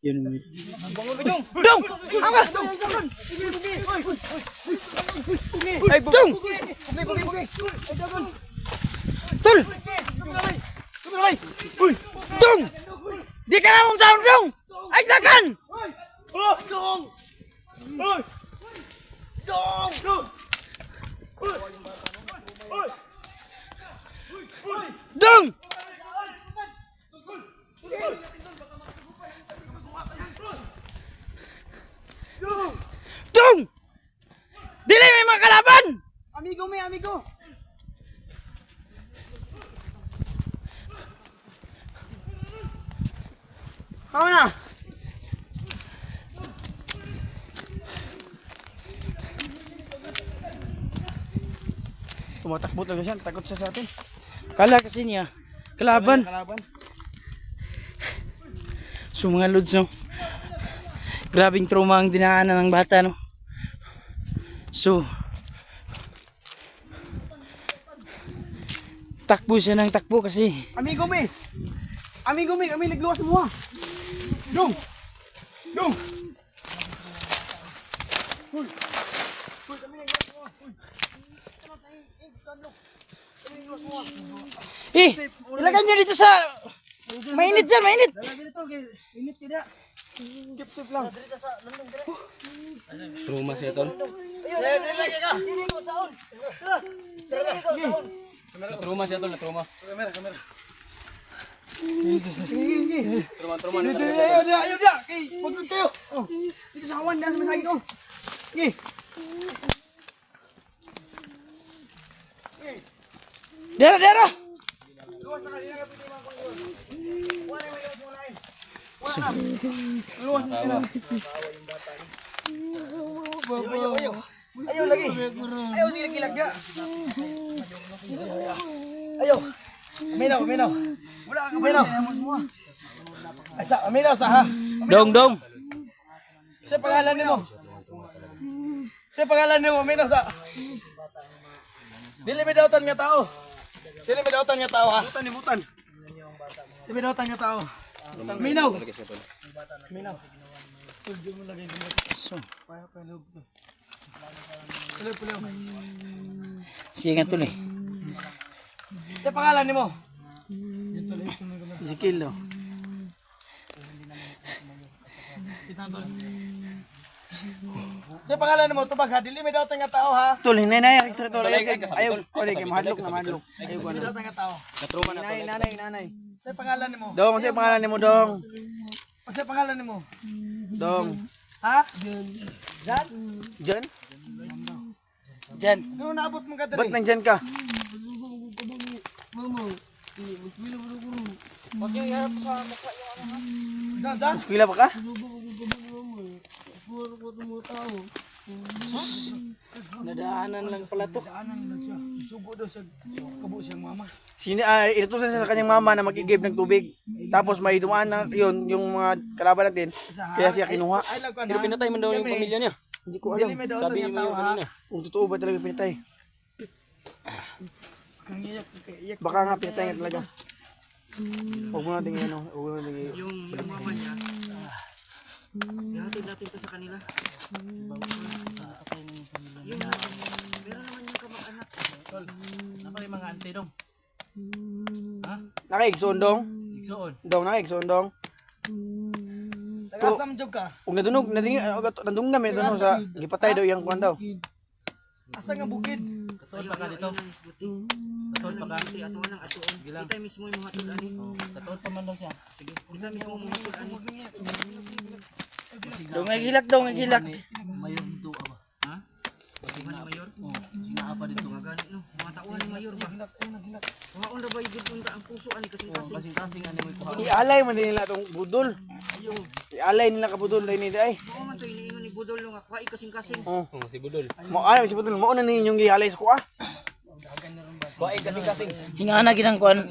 Yun. Dong! Dong! Apa? Ay, Dong! Tol! Dong! Di ka na mong sound, Dong! Ay, takan! Dong! Dong! Dong! Dong! Dili may mga kalaban! Amigo me, amigo! Tama na! Tumatakbo talaga siya. Takot siya sa atin. Kala kasi niya, kalaban. Kalaban. So mga lods, no? Grabing trauma ang dinaanan ng bata, no? So takbo siya ng takbo kasi Amigo me! Amigo me, kami nagluwas mo ha! Dong! Dong! ilagay nyo dito sa mainit dyan, mainit. Lagi nito, init ka na. Tip-tip lang. Trauma siya tol. Trauma siya tol. Trauma. Trauma. Ayaw dia! Huwag kayo! Dito sa kawan, daan sa masagi ko. Okay. Dera, dera. Ayaw lagi. Ayaw sige gilag dia. Ayaw. Aminaw. Wala ka aminaw. Asa, aminaw sa ha. Dong, dong. Sa pangalan nimo. Sa pangalan nimo, aminaw sa. Dili may dautan nga tao. Dili may dautan nga tao ha. Butan ni butan. Dili may dautan nga tao. Aminaw. Aminaw. So sige nga tuloy. Sa pangalan nimo. Ezekiel, no? Sa pangalan nimo, tubag ha. Dili may dautan nga tao ha. Tol, hinay-hinay. Tol, ayaw. kay mahadlok na mahadlok. Ayaw ko Dili may na. dautan nga tao. Trauma na tol. Nanay. Sa pangalan nimo. Dong, sa pangalan nimo, Dong. Sa pangalan nimo. Dong. Ha? Jan? Diyan? Diyan. Ano naabot mo ka Ba't dali? nandyan ka? Wag yung iharap sa mukha yung ano ha. Jan? Eskwela pa ka? Nadaanan lang pala to. Daanan na siya. Subo daw siya. Kabo siyang mama. Inutusan siya sa kanyang mama na mag-igib ng tubig. Tapos may dumaan na yun, yung mga kalaban natin. Kaya siya kinuha. Ay, lang ka Pero na. pinatay man daw yung pamilya niya. Hindi ko alam. Dili may dautan Sabi nga mo tao yung ha. kanina. Kung totoo ba talaga pinatay. Kang iyak. Baka nga pinatay nga talaga. Huwag mo natin ano. Huwag mo natin Yung mama niya, ihatid natin to sa kanila. Yung meron naman yung kamag-anak. Ano yung mga ante dong? Nakaigsoon, Dong. Igsoon. Dong, nakaigsoon, Dong. Tagasam jog ka. Kung nadungog, nadungog namin nadungog sa gipatay daw yung kuwan daw. Asa nga bukid? Katol pa ka dito. Katol pa ka. Ato nang atoon. Kita mismo yung mga tulani. Katol pa man daw siya. Sige. Kita mismo yung mga tulani. Dong, nagilak daw, nagilak. Mayor dito ba? Ha? Pagkiman ni Mayor? Sinaa pa dito. Mga ganit no. Mga tauhan ni Mayor ba? Mga onda ba yung ang puso ani kasing-kasing. Kasing-kasing ani mo ikuha. Ialay man din nila itong budol. Ialay nila ka budol dahil nila ay. Oo man to iniingon ni Budol no nga kuha kasing-kasing. Oh. Si Budol. Mo alam si budol, mo na ninyong gihalay sa kuha. Kuha kasing. Hingana ginang kuan.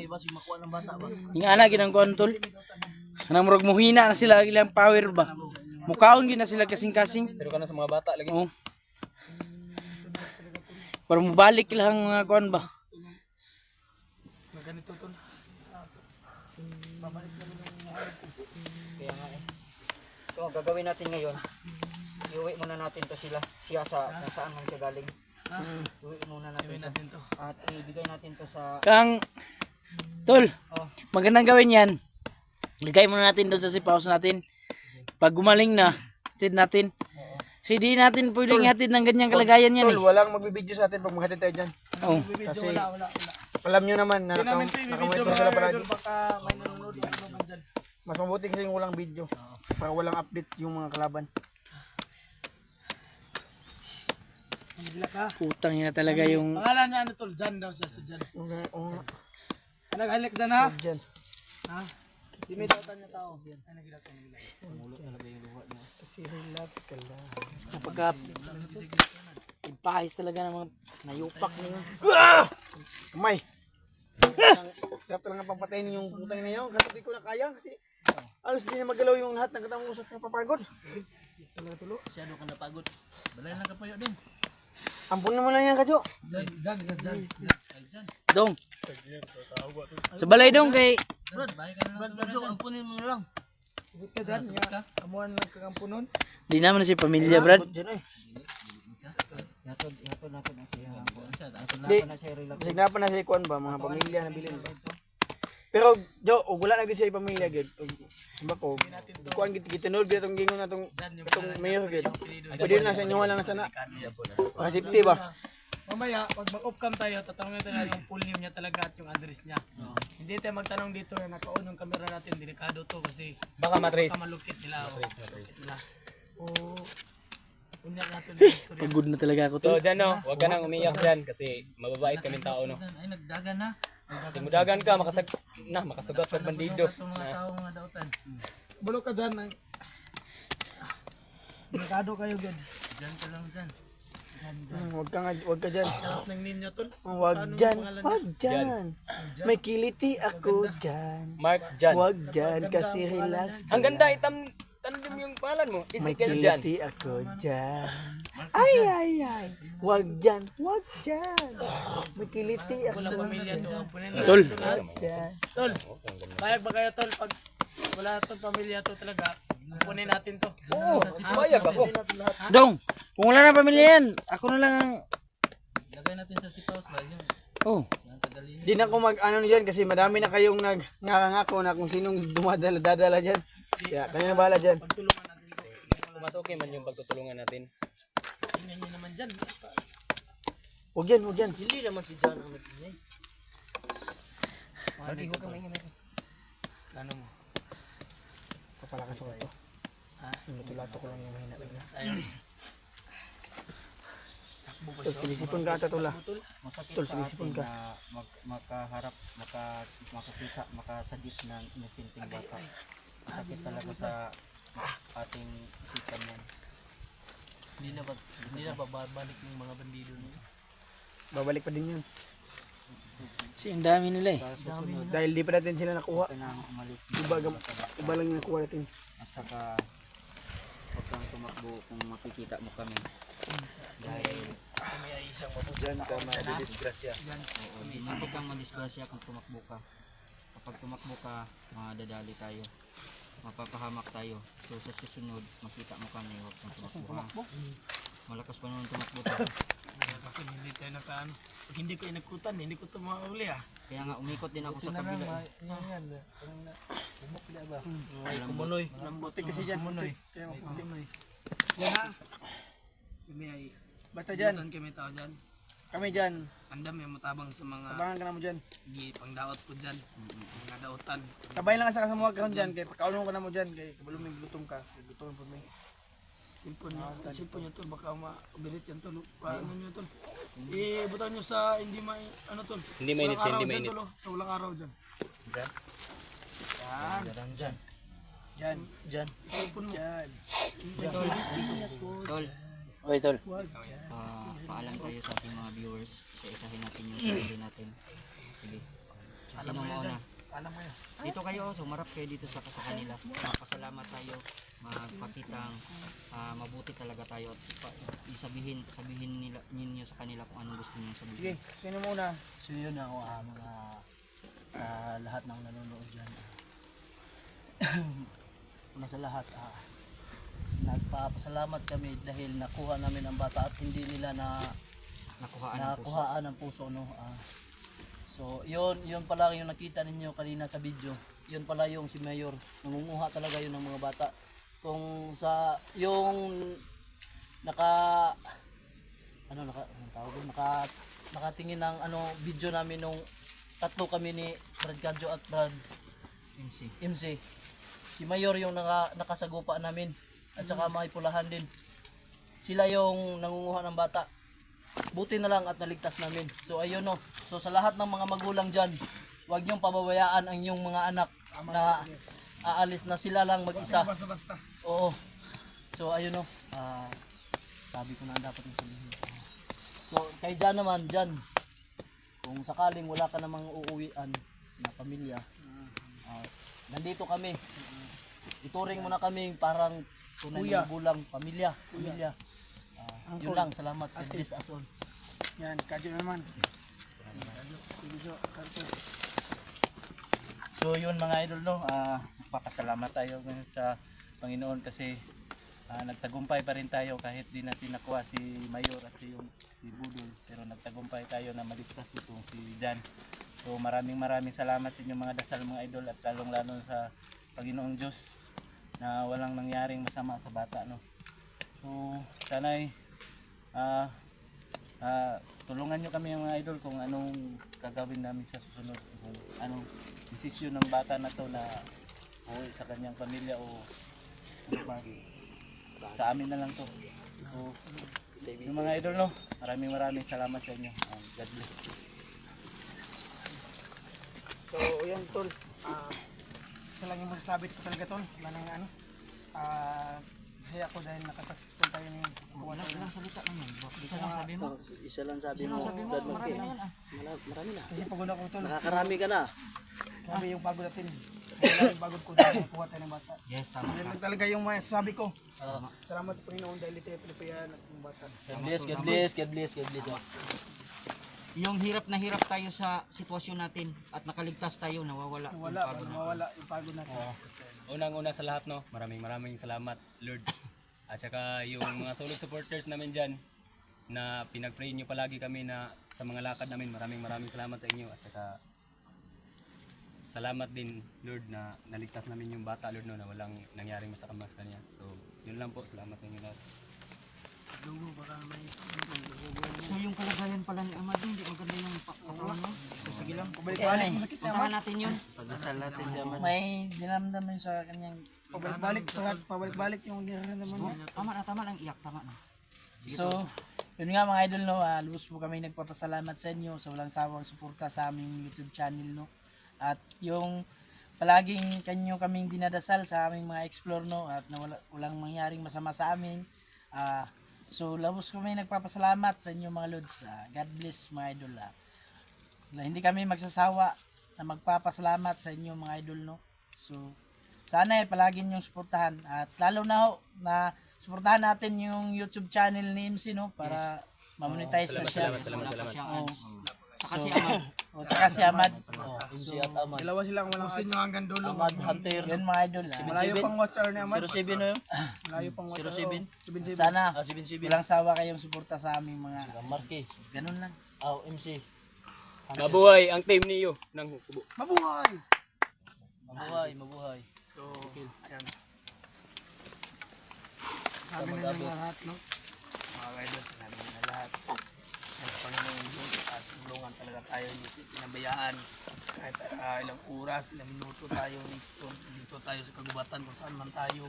Hingana ginang kuan tol. Kanang murag muhina na sila ilang power ba. Mukaon gina sila kasing-kasing. Pero kana sa mga bata lagi. Oh. Para mubalik lang mga kuan ba. So, ang gagawin natin ngayon, iuwi muna natin to siya sa kung saan man siya galing. Iuwi muna natin to. At ibigay natin to sa... Kang, tol, Oh. magandang gawin yan. Ligay muna natin doon sa sipaos natin. Pag gumaling na, hatid natin. Kasi di natin pwedeng hatid ng ganyang kalagayan yan Tol, eh. walang magbibideo sa atin pag maghatid tayo dyan. Oh. Kasi alam nyo naman na nakamonitor sila palagi. Baka may nanonood yung ano man dyan. Mas mabuti kasi yung walang video. Para walang update yung mga kalaban. Putang ina talaga yung... Pangalan niya ano tol? Jan daw siya si Jan. Naghalik Jan ha? Dyan. Ha? Di may dautan niya tao. Ay nagilak. Kasi relax ka lang. Napagka... Ipahis talaga ng mga nayupak na yun. Kamay! Sarap talaga pampatayin yung putang na yun. Kasi di ko na kaya kasi alos di na magalaw yung lahat ng katang usap na papagod. Masyado ka napagod. Balay lang kapayo din. Ampun naman lang yan, Kadyo. Dong. Sa balay dong kay... Brad, kadyo, ampunin mo na lang. Ibig ka dyan, amuan lang kakampunon. Di naman na si pamilya, Brad. Dyan eh. Yatod natin ang siya. Di, signapan na sa ikuan ba, mga pamilya na bilin ba. Pero, Jo, wala na gid sa pamilya gid. Diba ko, kuan gid gitinod gid itong gingon na itong mayor gid. Pwede na sa inyo lang na sana. Para safety ba? Mamaya, pag mag-off cam tayo, tatanungin natin yung full name niya talaga at yung address niya. Hindi tayo magtanong dito na naka-on yung camera natin, delikado to kasi Baka matrace. malukit nila. Malukit nila. O, unyak natin yung history. Pagod na talaga ako, So tol. dyan no, huwag ka nang umiyak dyan kasi mababait kaming tao no. Ay, nagdagan na. Kasi mudagan ka, makasugat sa bandido. Itong mga tao, mga dautan. Bulok ka dyan. Delikado kayo gud. Diyan ka lang dyan. Wag ka dyan. Sarap ng ninyo tol. Wag dyan. Wag dyan. May kiliti ako dyan. Mark Jan. Wag dyan kasi relax. Ang ganda, tanim yung pangalan mo. May Ezekiel Jan. kiliti ako dyan. Ay, ay, ay. Wag dyan. Wag dyan. May kiliti ako Wala pamilya to. Ampunin na. Tol. dyan. Tol, bayag ba kayo tol? Pag wala tong pamilya to talaga, ampunin natin to. Oo, bayag ako. Dong, kung wala na pamilya yan, ako na lang ang... Lagay natin sa sipaos ba? Yung Oh. Di na ako mag-ano dyan kasi madami na kayong nangangako na kung sinong dadala dyan. Kaya kayo na bahala dyan. Pagtulungan natin to. Mas okay man yung pagtutulungan natin. Tingnan nyo naman dyan. Huwag dyan, huwag dyan. hindi naman si John ang nag-inay. Lagi ko kami ano mo? Papalakas ako ito. Luto-lato ko lang yung mahina. Ayun. Tol, sinisipon ka ata tula. Masakit Tol, sa sinisipon atin ka. na makaharap, makakita, makasagip ng inosenteng bata. Masakit talaga sa ating isipan yan. Hindi na babalik yung mga bandido niya. Babalik pa din yun. Kasi ang dami nila eh. Sa susunod, Dahil di pa natin sila nakuha. kailangan umalis. Iba lang yung nakuha natin. At saka, huwag kang tumakbo kung makikita mo kami. Dahil, Dyan ka madidisgrasya. huwag kang madisgrasya kung tumakbo ka. Kapag tumakbo ka, madadali tayo. Mapapahamak tayo. So sa susunod, makita mo kami, huwag kang tumakbo. Malakas pa naman tumakbo tayo. Kasi hindi tayo nakaano. Pag hindi ko inakutan, hindi ko ito makauli ah. Kaya nga umikot din ako sa kabila. Kumunoy. Buti kasi dyan. Kumunoy. Kaya maputi. Yan ha. Kami ay Basta dyan. butan kami tao dyan. Kami dyan. Andam yung matabang sa mga Tabangan ka na mo dyan. pangdaot ko dyan. Mga daotan. Kabay lang sa kasamuha ka dyan. Kaya pagkaunong ka na mo dyan. Kaya kabaluming gutom ka. Gutom po may. Simpon nyo tol, baka ma-ubirit yan tol. Paano nyo tol? Ibutan nyo sa hindi may, ano tol? Hindi mainit siya, hindi mainit. Sa walang araw dyan. Yan. Dyan. Dyan. Simpon mo. Dyan. Tol, Oy, tol. paalam tayo sa ating mga viewers. Isa-isahin natin yung sarili natin. Sige. Sino mo una? Alam mo yan. Dito kayo, sumarap kayo dito sa kanila. Magpasalamat tayo. Magpakitang mabuti talaga tayo. At sabihin nila ninyo sa kanila kung anong gusto niyo sabihin. Sige. Sino muna? So yun ako mga sa lahat ng nanonood dyan. Una sa lahat, nagpapasalamat kami dahil nakuha namin ang bata at hindi nila nakuhaan ng puso, no. So yun pala yung nakita ninyo kanina sa video. Yun pala yung si Mayor, nangunguha talaga yun ng mga bata. Kung sa yung nakatingin ng video namin nung tatlo kami ni Brad Kadjo at Brad MC. Si Mayor yung nakasagupa namin at saka may pulahan din. Sila yung nangunguha ng bata. Buti na lang at naligtas namin. So ayun, no. So sa lahat ng mga magulang dyan, huwag niyong pababayaan ang inyong mga anak na aalis na sila lang mag-isa. Basta-basta. Oo. So ayun, no. Sabi ko na ang dapat yung sabihin. So kay Jan naman, kung sakaling wala ka namang uuwian na pamilya, nandito kami. Ituring mo na kami parang tunay na magulang, pamilya. Yun lang, salamat. God bless us all. Yan, Kadyo naman. So yun mga idol, no, papasalamat tayo ngayon sa Panginoon kasi nagtagumpay pa rin tayo kahit di natin nakuha si Mayor at si Budol, pero nagtagumpay tayo na maligtas itong si Jan. So maraming salamat sa inyong mga dasal mga idol at lalong-lalo sa Panginoong Diyos na walang nangyaring masama sa bata, no. So sana'y tulungan nyo kami mga idol kung anong gagawin namin sa susunod, kung anong desisyon ng bata na to na uwi sa kanyang pamilya o ano ba, sa amin na lang to. So yung mga idol, no, maraming salamat sa inyo. God bless. So, yan tol. Isa lang yung masasabi ko talaga tol. Wala nang masaya ako dahil nakasuspend tayo ni Wala salita naman. Isa lang sabi mo. Isa lang sabi mo, Brad Monkey. Marami na. kasi pagod ako tol. Nakakarami ka na. Grabe yung pagod natin. Wala yung pagod ko dahil nakuha tayo ng bata. Yes, tama. Yan lang talaga yung masasabi ko. Salamat sa Panginoon dahil ito yung pinapayahan at yung bata. God bless. Yung hirap na hirap tayo sa sitwasyon natin at nakaligtas tayo, nawawala. Mawala yung pagod natin. Unang-una sa lahat, no, maraming salamat Lord. At saka yung mga solid supporters namin dyan na pinag-pray nyo palagi kami na sa mga lakad namin, maraming salamat sa inyo. At saka salamat din Lord na naligtas namin yung bata Lord, no, na walang nangyaring masakama sa kanya. So yun lang po, salamat sa inyo lahat. So yung kalagayan pala ni Amad, hindi maganda yung pagkakuha mo. So sige lang, Balik-balik, masakit na puntahan natin yun. Pagdasal natin siya. May dinamdaman sa kanyang Pabalik-balik yung niraramdaman niya. Tama lang, iyak, tama na. So, yun nga mga idol, no, lubos po kami nagpapasalamat sa inyo sa walang sawang suporta sa aming YouTube channel, no. At yung palaging kanyo kaming dinadasal sa aming mga explore, no, at na walang mangyaring masama sa amin. So, lubos kami nagpapasalamat sa inyo mga lods. God bless mga idol. Hindi kami magsasawa na magpapasalamat sa inyo mga idol, no. So, sana palagi niyong suportahan at lalo na ho na suportahan natin yung YouTube channel ni MC, no, para ma-monetize na siya. Salamat. Saka si Amad. Saka si Amad. MC at Amad. Dalawa silang walang Pusin nyo hanggang dulo. Amad Hunter. Yun mga idol. malayo pang watch hour ni Amad. 07 no yun? Malayo pang watch hour. 07? Sana walang sawa kayong suporta sa aming mga Marque. Ganun lang. MC. Mabuhay ang team niyo ng Kubo. Mabuhay! Mabuhay. So, ayan. Sabi na yung lahat, no? Mga idol, sinabi na lahat. Ang Panginoon Diyos at tulungan talaga tayo pinabayaan. Kahit ilang oras, ilang minuto tayo dito tayo sa kagubatan kung saan man tayo.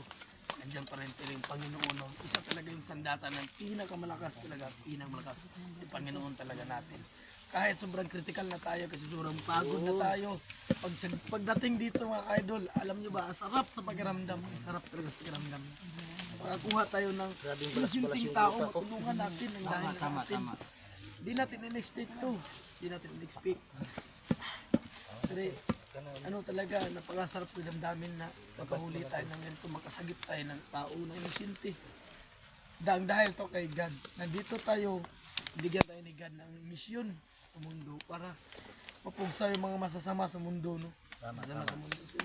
Nandiyan pa rin yung Panginoon. No? Isa talaga yung sandata ng pinakamalakas talaga, pinakamalakas yung Panginoon talaga natin. Kahit sobrang critical na tayo kasi sobrang pagod na tayo. Pagdating dito mga ka-idol, alam nyo ba, sarap sa pakiramdam. Sarap talaga sa pakiramdam. Makakuha tayo ng simpleng tao, matulungan natin ng dahil natin. Di natin in-expect to. Di natin in-expect. Kasi ano talaga, napakasarap sa damdamin na makahuli tayo ng ganito, makasagip tayo ng tao na inosente. Dahil to kay God. Nandito tayo, bigyan tayo ni God ng misyon sa mundo para mapugsa yung mga masasama sa mundo, no? Masasama sa mundo. So,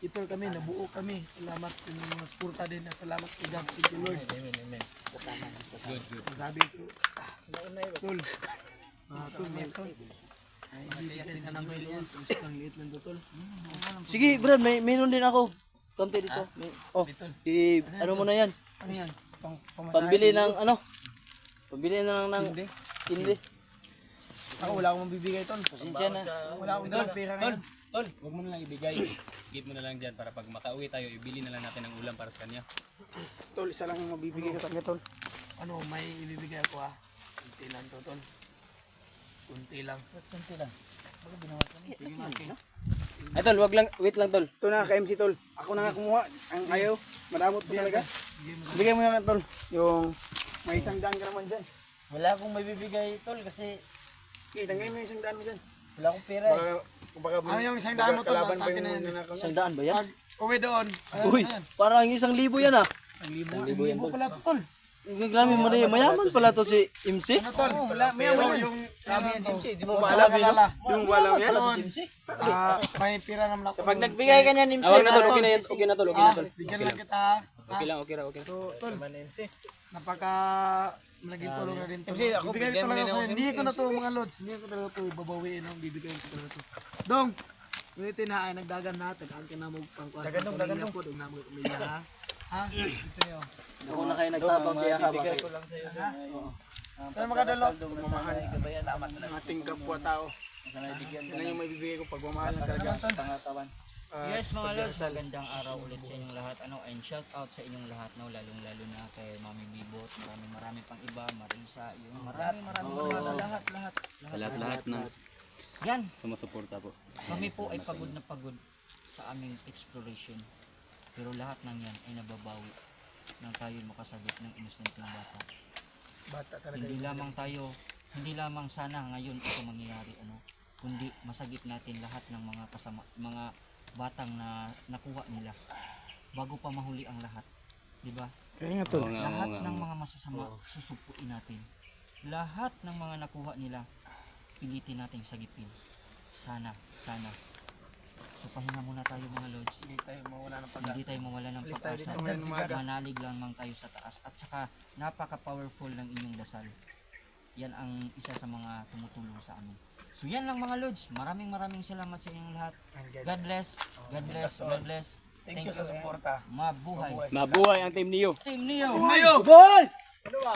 ito kami, nabuo kami. Salamat sa inyong mga suporta din at salamat sa God. Thank you Lord. Amen. Good, good. Sabi ko, tol. Tol, may tol. Ay, bibigyan sana ko yun. Ang liit lang to, tol. Sige, Brad, mayroon din ako. Konti dito. Oh, ano mo na yan? Ano yan? Pambili ng ano? Pambili na lang ng hindi. Ako wala akong mabibigay, tol. Pasensya na. Wala akong dalang pera ngayon. Tol, huwag mo na lang ibigay. Give mo na lang dyan para pag makauwi tayo, ibili na lang natin ang ulam para sa kanya. Tol, isa lang ang mabibigay ko sa kanya, tol. Ano, may ibibigay ako ha. Kunti lang to, tol. Kunti lang. Konti lang. Ay tol, wait lang tol. Ito na, ka-MC, tol. Ako na nga kumuha. Ang ayaw, madamot po talaga. Bigay mo na lang, tol. Yung may isang daan ka naman dyan. Wala akong maibibigay, tol, kasi Okay, tanggalin mo yung isang daan mo dyan. wala akong pera eh. Baka Ano yung isang daan mo, tol? kalaban Sa pa akin yung na yan. nanakaw niya. Isang daan ba yan? Pag uwi doon. Uy, parang 1,000 yan ah. Ang libo pala to, tol. Gagramin mo na yan. Mayaman pala to si MC. Ano, tol? Mayaman yung sabi yan, MC. Di mo Alam yun, no? Yung walang yan. Pala to si MC. May pira naman ako. Pag nagbigay ka niyan, MC, Huwag na tol, okay na yan. Okay na tol, okay na tol. Bigyan lang kita ha. Okay lang, okay na, okay na. So, tol, napaka malaging tulong na rin to. MC, ako, Bibigyan bigyan ko mo talaga din ako sa'yo. Hindi ko na to mga lods. Hindi ko talaga to babawiin. Bibigyan ko talaga to. Dong! Ngunit na ay nagdagan na. Tagaan na mo pangkuhan. Dagan dong, dagan dong. Huwag na mo umilya ha. Ha? Gusto niyo. Ako na kayo nagtabang siya ha. Bibigay ko lang sa'yo. Saan makadalo? Pagmamahal. Ang ating kapwa-tao. Yan lang yung mabibigay ko. Pagmamahal na talaga. Pangatawan. Yes mga lods, magandang araw ulit sa inyong lahat. And shout out sa inyong lahat, lalong-lalo na kay Mami Bibot, marami pang iba, Marisa, yung marami lahat. Sa lahat ng Yan, sumusuporta po. kami po ay pagod na pagod sa aming exploration. Pero lahat ng yan ay nababawi nang tayo makasagot ng innocent na bata. Bata talaga. Hindi lamang sana ngayon ito mangyayari, kundi masagip natin lahat ng mga batang na nakuha nila bago pa mahuli ang lahat, di ba? Kaya nga, tol. Lahat ng mga masasama susupuin natin. Lahat ng mga nakuha nila pilitin nating sagipin. Sana. So pahinga muna tayo mga lods. Hindi tayo mawala ng Hindi tayo mawala ng pag-asa. Manalig lamang tayo sa taas. At saka napaka-powerful ng inyong dasal. Yan ang isa sa mga tumutulong sa amin. So yan lang mga lods. Maraming salamat sa inyong lahat. God bless. God bless. God bless. Thank you sa suporta. Mabuhay. Mabuhay ang team niyo. Team Neo. Mayo! Boy! Ano ba?